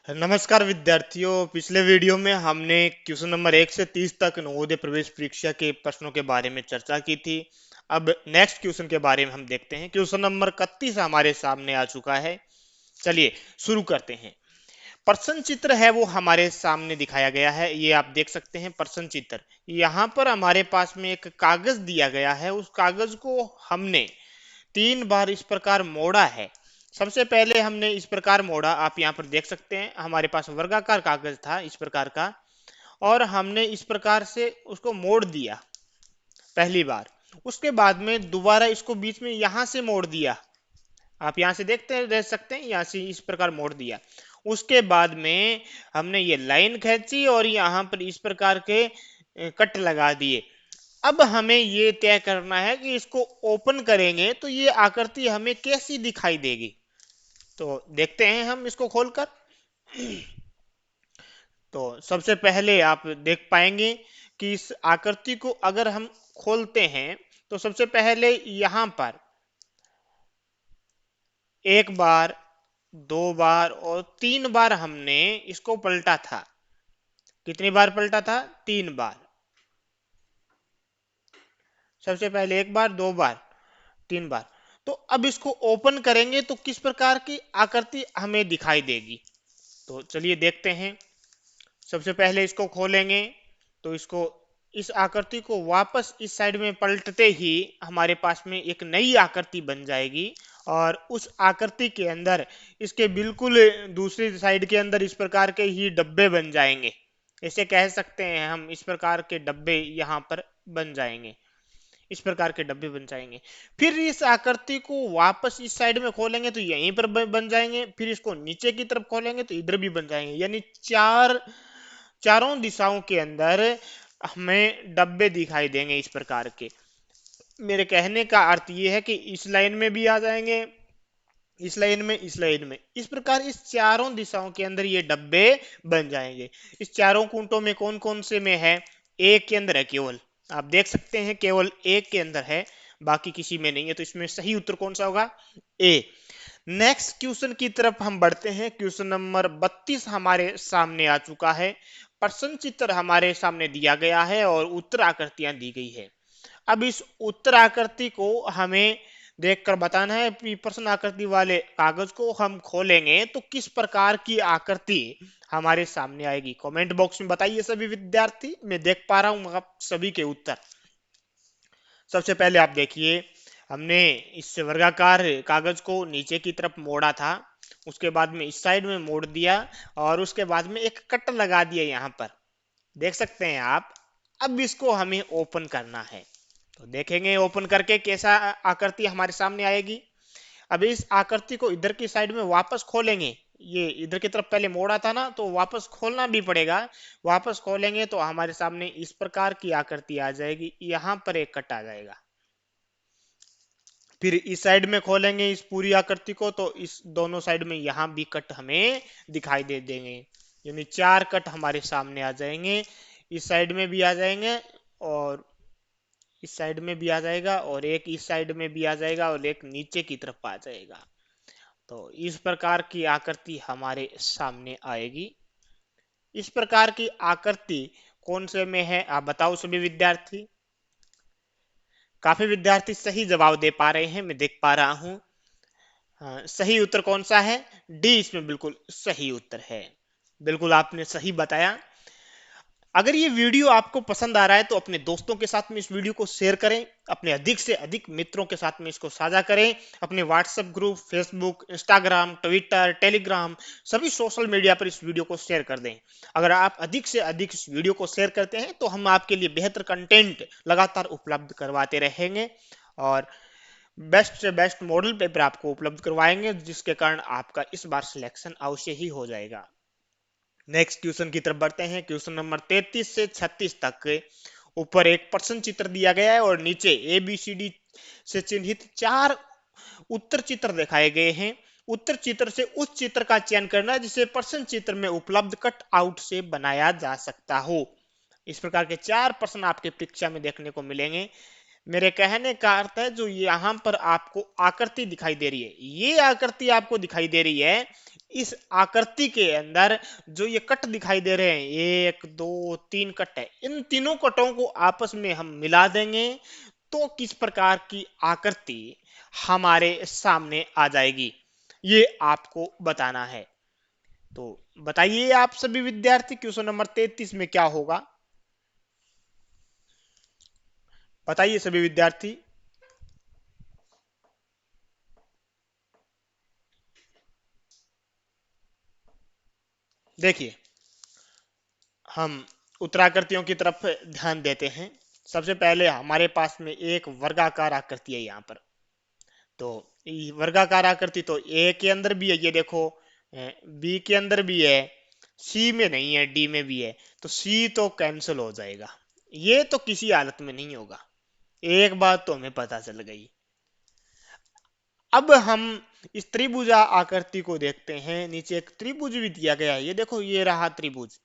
नमस्कार विद्यार्थियों। पिछले वीडियो में हमने क्वेश्चन नंबर 1 से 30 तक नवोदय प्रवेश परीक्षा के प्रश्नों के बारे में चर्चा की थी। अब नेक्स्ट क्वेश्चन के बारे में हम देखते हैं। क्वेश्चन नंबर 31 हमारे सामने आ चुका है। चलिए शुरू करते हैं। प्रश्न चित्र है वो हमारे सामने दिखाया गया है। ये आप देख सकते हैं प्रश्न चित्र। यहाँ पर हमारे पास में एक कागज दिया गया है। उस कागज को हमने 3 बार इस प्रकार मोड़ा है। सबसे पहले हमने इस प्रकार मोड़ा, आप यहाँ पर देख सकते हैं हमारे पास वर्गाकार कागज था इस प्रकार का, और हमने इस प्रकार से उसको मोड़ दिया पहली बार। उसके बाद में दोबारा इसको बीच में यहां से मोड़ दिया। आप यहां से देखते रह सकते हैं, यहां से इस प्रकार मोड़ दिया। उसके बाद में हमने ये लाइन खींची और यहाँ पर इस प्रकार के कट लगा दिए। अब हमें ये तय करना है कि इसको ओपन करेंगे तो ये आकृति हमें कैसी दिखाई देगी। तो देखते हैं हम इसको खोलकर। तो सबसे पहले आप देख पाएंगे कि इस आकृति को अगर हम खोलते हैं तो सबसे पहले यहां पर 1 बार, 2 बार और 3 बार हमने इसको पलटा था। कितनी बार पलटा था? 3 बार। सबसे पहले 1 बार, 2 बार, 3 बार। तो अब इसको ओपन करेंगे तो किस प्रकार की आकृति हमें दिखाई देगी। तो चलिए देखते हैं। सबसे पहले इसको खोलेंगे तो इसको इस आकृति को वापस इस साइड में पलटते ही हमारे पास में एक नई आकृति बन जाएगी। और उस आकृति के अंदर इसके बिल्कुल दूसरी साइड के अंदर इस प्रकार के ही डब्बे बन जाएंगे। ऐसे कह सकते हैं हम, इस प्रकार के डब्बे यहाँ पर बन जाएंगे। इस प्रकार के डब्बे बन जाएंगे। फिर इस आकृति को वापस इस साइड में खोलेंगे तो यहीं पर बन जाएंगे। फिर इसको नीचे की तरफ खोलेंगे तो इधर भी बन जाएंगे। यानी चारों दिशाओं के अंदर हमें डब्बे दिखाई देंगे इस प्रकार के। मेरे कहने का अर्थ ये है कि इस लाइन में भी आ जाएंगे, इस लाइन में, इस लाइन में, इस प्रकार इस चारों दिशाओं के अंदर ये डब्बे बन जाएंगे। इस चारों कुंटों में कौन कौन से में है? एक के अंदर है केवल। आप देख सकते हैं केवल एक के अंदर है, बाकी किसी में नहीं है। तो इसमें सही उत्तर कौन सा होगा? ए। नेक्स्ट क्वेश्चन की तरफ हम बढ़ते हैं। क्वेश्चन नंबर 32 हमारे सामने आ चुका है। प्रश्न चित्र हमारे सामने दिया गया है और उत्तर आकृतियां दी गई है। अब इस उत्तर आकृति को हमें देखकर बताना है कि प्रश्न आकृति वाले कागज को हम खोलेंगे तो किस प्रकार की आकृति हमारे सामने आएगी। कमेंट बॉक्स में बताइए सभी विद्यार्थी। मैं देख पा रहा हूं आप सभी के उत्तर। सबसे पहले आप देखिए, हमने इस वर्गाकार कागज को नीचे की तरफ मोड़ा था। उसके बाद में इस साइड में मोड़ दिया और उसके बाद में एक कट लगा दिया यहाँ पर। देख सकते हैं आप। अब इसको हमें ओपन करना है। तो देखेंगे ओपन करके कैसा आकृति हमारे सामने आएगी। अब इस आकृति को इधर की साइड में वापस खोलेंगे। ये इधर की तरफ पहले मोड़ा था ना, तो वापस खोलना भी पड़ेगा। वापस खोलेंगे तो हमारे सामने इस प्रकार की आकृति आ जाएगी। यहाँ पर एक कट आ जाएगा। फिर इस साइड में खोलेंगे इस पूरी आकृति को तो इस दोनों साइड में यहाँ भी कट हमें दिखाई दे देंगे। यानी 4 कट हमारे सामने आ जाएंगे। इस साइड में भी आ जाएंगे और इस साइड में भी आ जाएगा और एक इस साइड में भी आ जाएगा और एक नीचे की तरफ आ जाएगा। तो इस प्रकार की आकृति हमारे सामने आएगी। इस प्रकार की आकृति कौन से में है आप बताओ सभी विद्यार्थी। काफी विद्यार्थी सही जवाब दे पा रहे हैं, मैं देख पा रहा हूं। हाँ, सही उत्तर कौन सा है? डी इसमें बिल्कुल सही उत्तर है। बिल्कुल आपने सही बताया। अगर ये वीडियो आपको पसंद आ रहा है तो अपने दोस्तों के साथ में इस वीडियो को शेयर करें। अपने अधिक से अधिक मित्रों के साथ में इसको साझा करें। अपने WhatsApp group, Facebook, Instagram, Twitter, Telegram, सभी सोशल मीडिया पर इस वीडियो को शेयर कर दें। अगर आप अधिक से अधिक इस वीडियो को शेयर करते हैं तो हम आपके लिए बेहतर कंटेंट लगातार उपलब्ध करवाते रहेंगे और बेस्ट से बेस्ट मॉडल पेपर आपको उपलब्ध करवाएंगे, जिसके कारण आपका इस बार सिलेक्शन अवश्य ही हो जाएगा। नेक्स्ट क्वेश्चन की तरफ बढ़ते हैं। क्वेश्चन नंबर 33 से 36 तक। ऊपर एक प्रश्न चित्र दिया गया है और नीचे ए बी सी डी से चिन्हित 4 उत्तर चित्र दिखाए गए हैं। उत्तर चित्र से उस चित्र का चयन करना जिसे प्रश्न चित्र में उपलब्ध कट आउट से बनाया जा सकता हो। इस प्रकार के 4 प्रश्न आपके परीक्षा में देखने को मिलेंगे। मेरे कहने का अर्थ है जो यहां पर आपको आकृति दिखाई दे रही है, ये आकृति आपको दिखाई दे रही है, इस आकृति के अंदर जो ये कट दिखाई दे रहे हैं, एक दो तीन कट है, इन तीनों कटों को आपस में हम मिला देंगे तो किस प्रकार की आकृति हमारे सामने आ जाएगी, ये आपको बताना है। तो बताइए आप सभी विद्यार्थी, क्वेश्चन नंबर 33 में क्या होगा, बताइए सभी विद्यार्थी। देखिए, हम उत्तराकृतियों की तरफ ध्यान देते हैं। सबसे पहले हमारे पास में एक वर्गाकार आकृति है यहाँ पर। तो वर्गाकार आकृति तो ए के अंदर भी है, ये देखो, बी के अंदर भी है, सी में नहीं है, डी में भी है, तो सी तो कैंसिल हो जाएगा, ये तो किसी हालत में नहीं होगा। एक बात तो हमें पता चल गई। अब हम इस त्रिभुजा आकृति को देखते हैं, नीचे एक त्रिभुज भी दिया गया है, ये देखो, ये रहा त्रिभुज।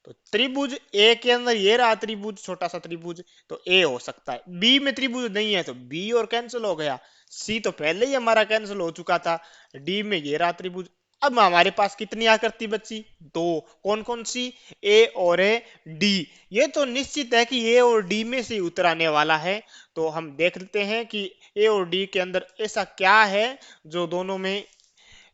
तो त्रिभुज ए के अंदर ये रहा त्रिभुज, छोटा सा त्रिभुज, तो ए हो सकता है। बी में त्रिभुज नहीं है तो बी और कैंसिल हो गया, सी तो पहले ही हमारा कैंसिल हो चुका था, डी में ये रहा त्रिभुज। अब हमारे पास कितनी आकृति बची, दो। कौन कौन सी, ए और ए, डी। ये तो निश्चित है कि ए और डी में से उतर आने वाला है। तो हम देख लेते हैं कि ए और डी के अंदर ऐसा क्या है जो दोनों में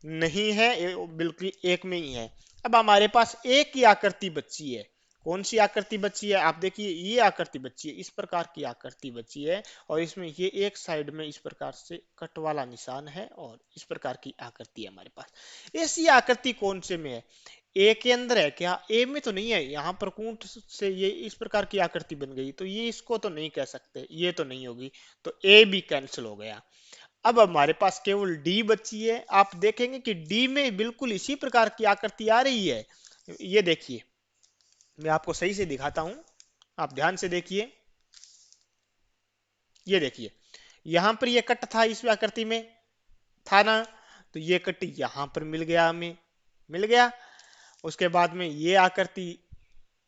नहीं है, बिल्कुल एक में ही है। अब हमारे पास एक ही आकृति बची है, कौन सी आकृति बची है, आप देखिए, ये आकृति बची है, इस प्रकार की आकृति बची है, और इसमें ये एक साइड में इस प्रकार से कट वाला निशान है, और इस प्रकार की आकृति है हमारे पास। ऐसी आकृति कौन से में है, ए के अंदर है क्या, ए में तो नहीं है, यहाँ पर कूट से ये इस प्रकार की आकृति बन गई, तो ये इसको तो नहीं कह सकते, ये तो नहीं होगी, तो ए भी कैंसिल हो गया। अब हमारे पास केवल डी बची है। आप देखेंगे कि डी में बिल्कुल इसी प्रकार की आकृति आ रही है। ये देखिए, मैं आपको सही से दिखाता हूं, आप ध्यान से देखिए। ये देखिए, यहां पर ये कट था, इस आकृति में था ना, तो ये कट यहां पर मिल गया, हमें मिल गया। उसके बाद में ये आकृति,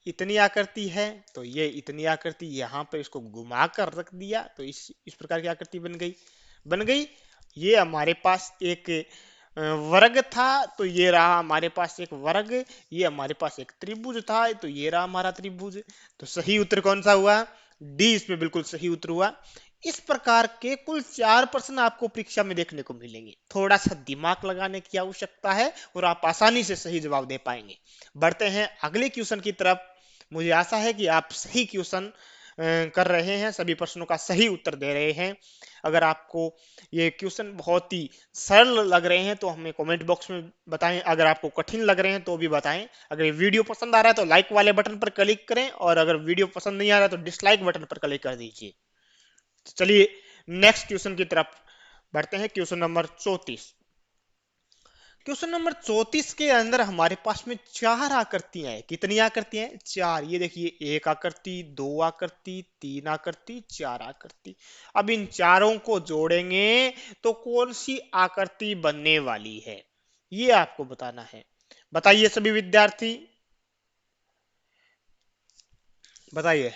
इतनी आकृति है, तो ये इतनी आकृति यहां पर इसको घुमा कर रख दिया, तो इस प्रकार की आकृति बन गई, बन गई। ये हमारे पास एक वर्ग था, तो ये रहा हमारे पास एक वर्ग। ये हमारे पास एक त्रिभुज था, तो ये रहा हमारा त्रिभुज। तो सही उत्तर कौन सा हुआ, डी इसमें बिल्कुल सही उत्तर हुआ। इस प्रकार के कुल 4 प्रश्न आपको परीक्षा में देखने को मिलेंगे। थोड़ा सा दिमाग लगाने की आवश्यकता है और आप आसानी से सही जवाब दे पाएंगे। बढ़ते हैं अगले क्वेश्चन की तरफ। मुझे आशा है कि आप सही क्वेश्चन कर रहे हैं, सभी प्रश्नों का सही उत्तर दे रहे हैं। अगर आपको ये क्वेश्चन बहुत ही सरल लग रहे हैं तो हमें कमेंट बॉक्स में बताएं, अगर आपको कठिन लग रहे हैं तो भी बताएं। अगर ये वीडियो पसंद आ रहा है तो लाइक वाले बटन पर क्लिक करें, और अगर वीडियो पसंद नहीं आ रहा है तो डिसलाइक बटन पर क्लिक कर दीजिए। तो चलिए नेक्स्ट क्वेश्चन की तरफ बढ़ते हैं। Question number 34। क्वेश्चन नंबर 34 के अंदर हमारे पास में 4 आकृतियां हैं। कितनी आकृतियां हैं, 4। ये देखिए, एक आकृति, दो आकृति, तीन आकृति, चार आकृति। अब इन चारों को जोड़ेंगे तो कौन सी आकृति बनने वाली है, ये आपको बताना है। बताइए सभी विद्यार्थी, बताइए।